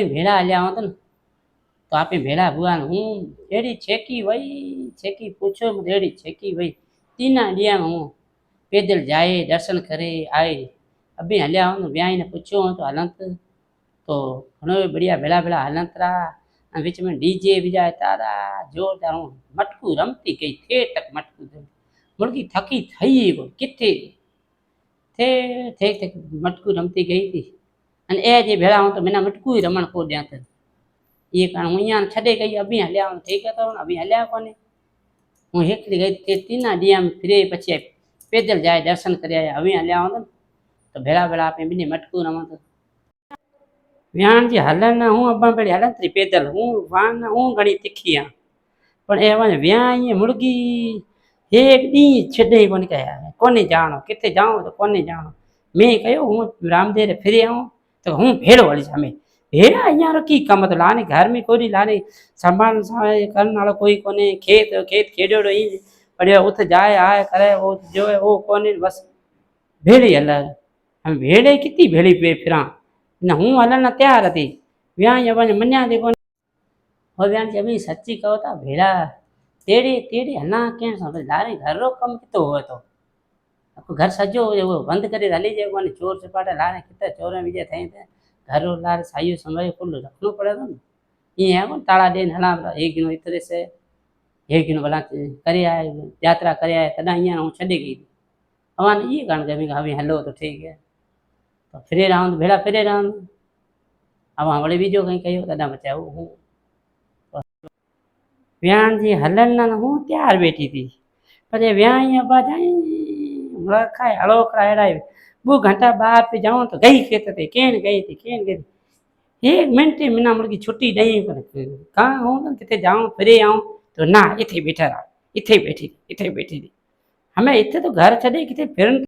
भेड़ा हलिया होत न तो आपे भेड़ा बुआ हूँ एड़ी छेकी पूछो मत एड़ी छेकी वही 3 ॾींहं में हूँ पैदल जाए दर्शन करे आए। अभी हलिया हूँ ब्याई ने पूछो तो हलंत तो घणो बढ़िया भेड़ा भेड़ा हलंत रहा विच में डीजे बिजा तारा जोरदार मटकू रमती गई थे तक मटकू मुर्गी थकी थई वो किथे थे मटकू रमती गई थी अने ए जे भेड़ा हूँ तो बिना मटकू ही रमण को ॾियां त ये कारण हूँ यहाँ छॾे गई अभी हलिया हूँ ठीक है तो अभी हलिया कोने हूँ हिकड़ी गई ते 3 ॾींहं में फिरे पछी पैदल जाए दर्शन करे आया अभी हलिया हूँ तो भेड़ा भेड़ा आपे बिनी मटकू रमत व्याण जी हलन हूँ अब्बा बड़ी हलन थी पैदल हूँ वान हूँ घणी तिखी आ पण एवं व्याई मुर्गी एक दी छॾे कोनी कया कोने जानो किथे जाऊं तो कोने जानो मैं कहो हूँ रामदेव रे फिरे आऊं तो हूँ भेड़ो वाली सामे भेड़ा अहियां रखी कम तो लाने घर में कोई लाने संभाल करने वाला कोई कोने खेत खेड़ो ही बढ़िया उठ जाए आए करे वो जो है वो कोने बस भेड़ी हल हम भेड़े कितनी भेड़ी पे फिरा न हूँ हलन तैयार थी व्याई अपन मन्या दे कोने हो व्यान जी अभी सच्ची कहो था भेड़ा तेड़ी तेड़ी हना केन सा लारे घर रो कम कितो हो तो आपको घर सजो वो बंद करे हली जे कोने चोर चपाटा लारे किते चोर विजे थे घर रो लारे साइयो समय कुल रखनो पड़े तो ये है वो ताला देन हला एक दिन इतरे से एक दिन भला करे आए यात्रा करे आए तदा यहाँ हूँ छॾे गई अवान ये कारण के अभी हलो तो ठीक है तो फिरे रहूं भेड़ा फिरे रहूं अब वળી बीजो कहीं कहो तदा बचाओ हूँ व्याण जी हलन न हूँ तैयार बैठी थी पर ये व्याई अब्बा जाई खाए हड़ो कराए वो घंटा बाद पे जाऊं तो गई खेत थे केन गई थी एक मिनट मिना मुर्गी छुट्टी नहीं पर कहाँ हूँ ना किथे जाऊं फिरे आऊं तो ना इथे बैठा रहा इथे बैठी थी हमें इथे तो घर छड़े किथे फिरन